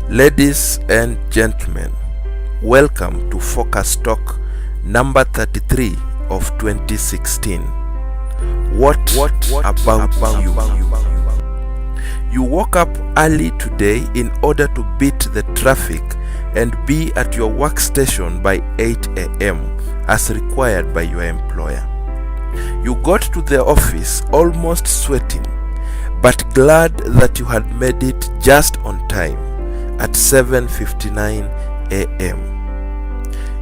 Ladies and gentlemen, welcome to Focus Talk number 33 of 2016. What about you? You woke up early today in order to beat the traffic and be at your workstation by 8 a.m. as required by your employer. You got to the office almost sweating, but glad that you had made it just on time at 7:59 a.m.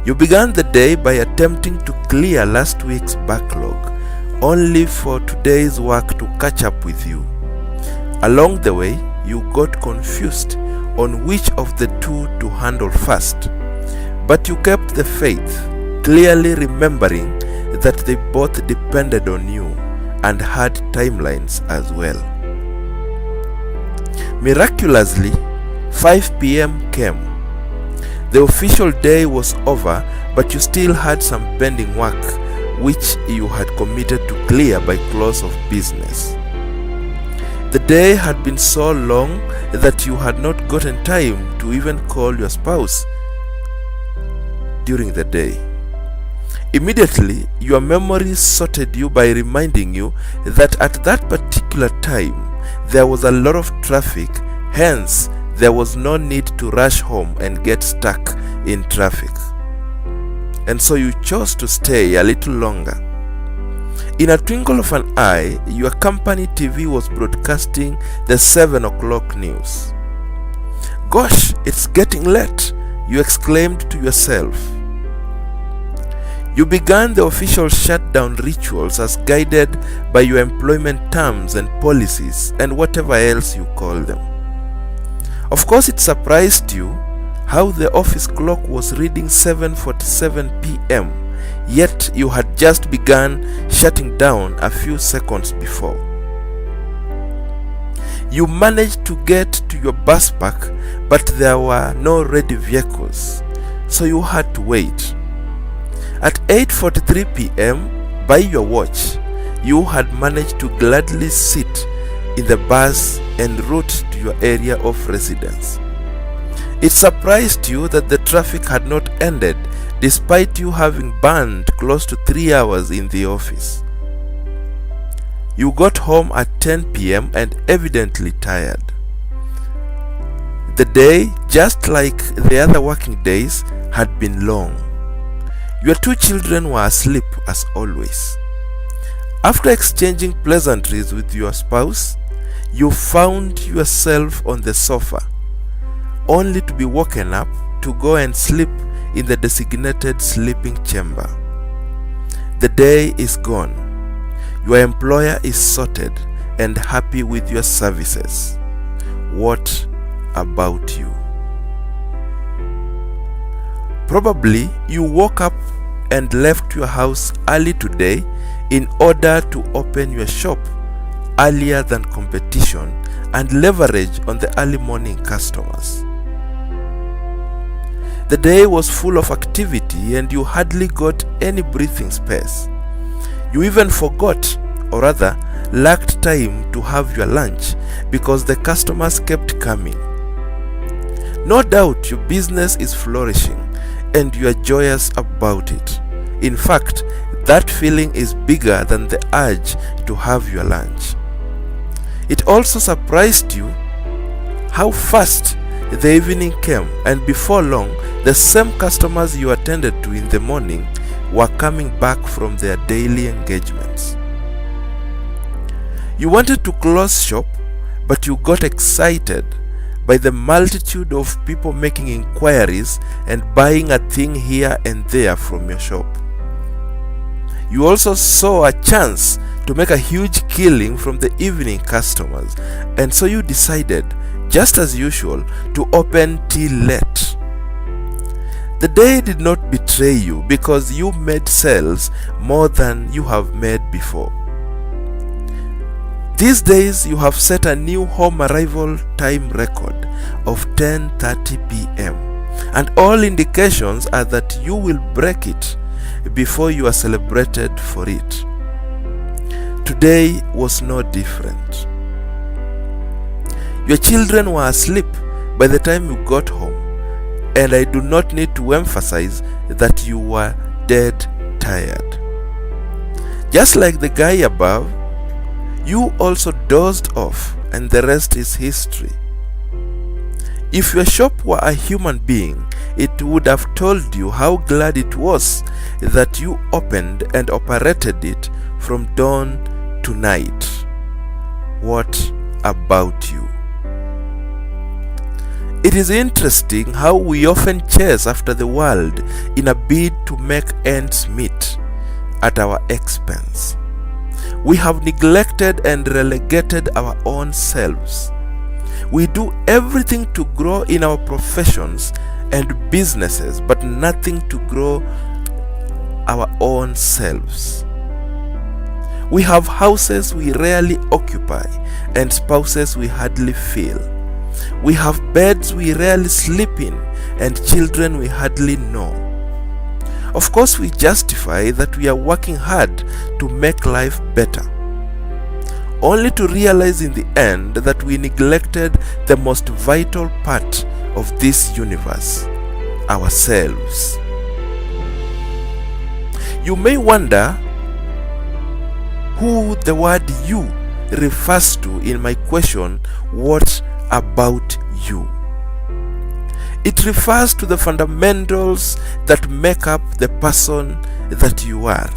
You began the day by attempting to clear last week's backlog, only for today's work to catch up with you. Along the way, you got confused on which of the two to handle first, but you kept the faith, clearly remembering that they both depended on you and had timelines as well. Miraculously, 5 p.m. came. The official day was over, but you still had some pending work which you had committed to clear by close of business. The day had been so long that you had not gotten time to even call your spouse during the day. Immediately, your memory sorted you by reminding you that at that particular time there was a lot of traffic, hence there was no need to rush home and get stuck in traffic. And so you chose to stay a little longer. In a twinkle of an eye, your company TV was broadcasting the 7 o'clock news. "Gosh, it's getting late," you exclaimed to yourself. You began the official shutdown rituals as guided by your employment terms and policies and whatever else you call them. Of course, it surprised you how the office clock was reading 7:47 p.m., yet you had just begun shutting down a few seconds before. You managed to get to your bus park, but there were no ready vehicles, so you had to wait. At 8:43 p.m., by your watch, you had managed to gladly sit in the bus en route to your area of residence. It surprised you that the traffic had not ended despite you having burned close to 3 hours in the office. You got home at 10 p.m. and evidently tired. The day, just like the other working days, had been long. Your two children were asleep as always. After exchanging pleasantries with your spouse, you found yourself on the sofa, only to be woken up to go and sleep in the designated sleeping chamber. The day is gone. Your employer is sorted and happy with your services. What about you? Probably you woke up and left your house early today in order to open your shop earlier than competition and leverage on the early morning customers. The day was full of activity and you hardly got any breathing space. You even forgot, or rather lacked time to have your lunch because the customers kept coming. No doubt your business is flourishing and you are joyous about it. In fact, that feeling is bigger than the urge to have your lunch. It also surprised you how fast the evening came, and before long, the same customers you attended to in the morning were coming back from their daily engagements. You wanted to close shop, but you got excited by the multitude of people making inquiries and buying a thing here and there from your shop. You also saw a chance to make a huge killing from the evening customers, and so you decided, just as usual, to open till late. The day did not betray you because you made sales more than you have made before. These days you have set a new home arrival time record of 10:30 p.m. and all indications are that you will break it before you are celebrated for it. Today was no different. Your children were asleep, by the time you got home, and I do not need to emphasize that you were dead tired. Just like the guy above, you also dozed off, and the rest is history. If your shop were a human being, it would have told you how glad it was that you opened and operated it from dawn to night. What about you? It is interesting how we often chase after the world in a bid to make ends meet at our expense. We have neglected and relegated our own selves. We do everything to grow in our professions and businesses, but nothing to grow our own selves. We have houses we rarely occupy and spouses we hardly feel. We have beds we rarely sleep in and children we hardly know. Of course, we justify that we are working hard to make life better, only to realize in the end that we neglected the most vital part of this universe, ourselves. You may wonder who the word "you" refers to in my question, what about you? It refers to the fundamentals that make up the person that you are.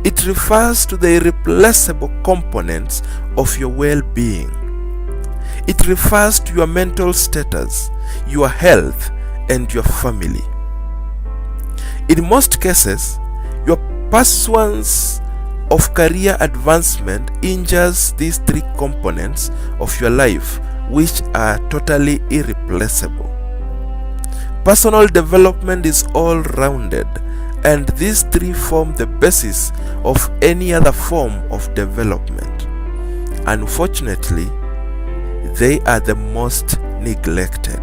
It refers to the irreplaceable components of your well-being. It refers to your mental status, your health, and your family. In most cases, your pursuance of career advancement injures these three components of your life, which are totally irreplaceable. Personal development is all-rounded, and these three form the basis of any other form of development. Unfortunately, they are the most neglected.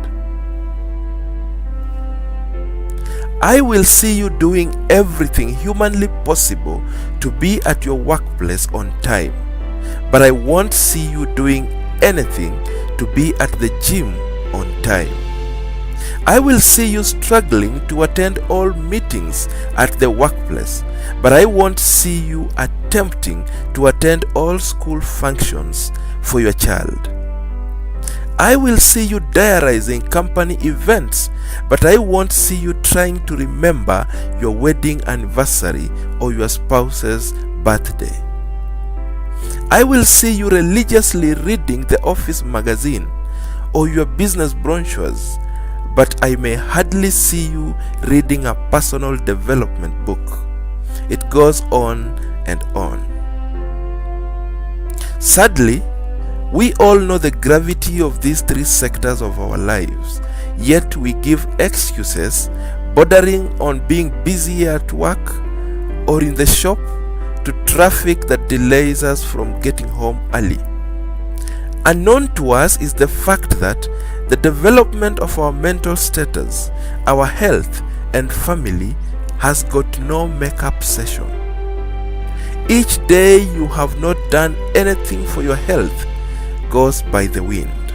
I will see you doing everything humanly possible to be at your workplace on time, but I won't see you doing anything to be at the gym on time. I will see you struggling to attend all meetings at the workplace, but I won't see you attempting to attend all school functions for your child. I will see you diarizing company events, but I won't see you trying to remember your wedding anniversary or your spouse's birthday. I will see you religiously reading the office magazine or your business brochures, but I may hardly see you reading a personal development book. It goes on and on. Sadly, we all know the gravity of these three sectors of our lives, yet we give excuses bordering on being busy at work or in the shop to traffic that delays us from getting home early. Unknown to us is the fact that the development of our mental status, our health, and family has got no make-up session. Each day you have not done anything for your health goes by the wind.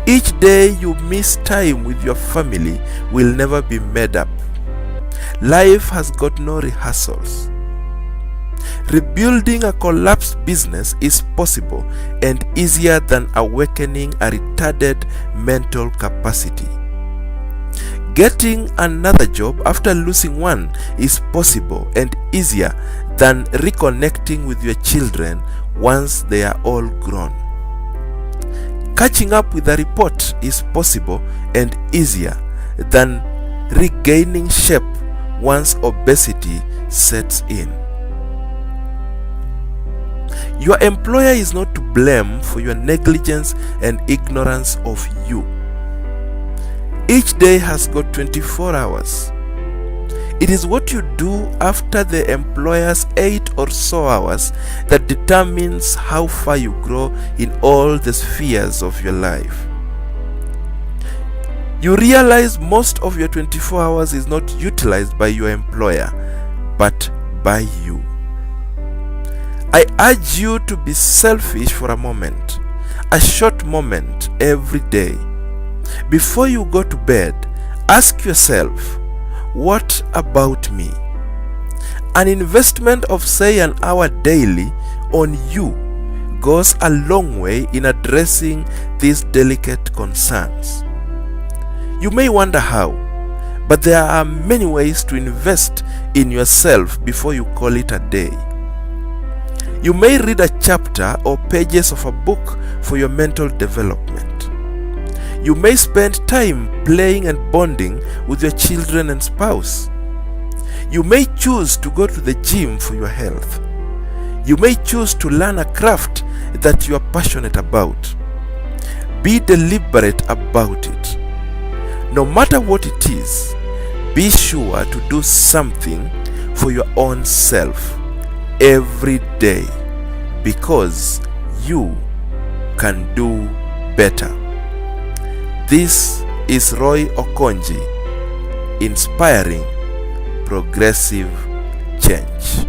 Each day you miss time with your family will never be made up. Life has got no rehearsals. Rebuilding a collapsed business is possible and easier than awakening a retarded mental capacity. Getting another job after losing one is possible and easier than reconnecting with your children once they are all grown. Catching up with a report is possible and easier than regaining shape once obesity sets in. Your employer is not to blame for your negligence and ignorance of you. Each day has got 24 hours. It is what you do after the employer's 8 or so hours that determines how far you grow in all the spheres of your life. You realize most of your 24 hours is not utilized by your employer, but by you. I urge you to be selfish for a moment, a short moment every day. Before you go to bed, ask yourself, what about me? An investment of say an hour daily on you goes a long way in addressing these delicate concerns. You may wonder how, but there are many ways to invest in yourself before you call it a day. You may read a chapter or pages of a book for your mental development. You may spend time playing and bonding with your children and spouse. You may choose to go to the gym for your health. You may choose to learn a craft that you are passionate about. Be deliberate about it. No matter what it is, be sure to do something for your own self every day, because you can do better. This is Roy Okonji, inspiring progressive change.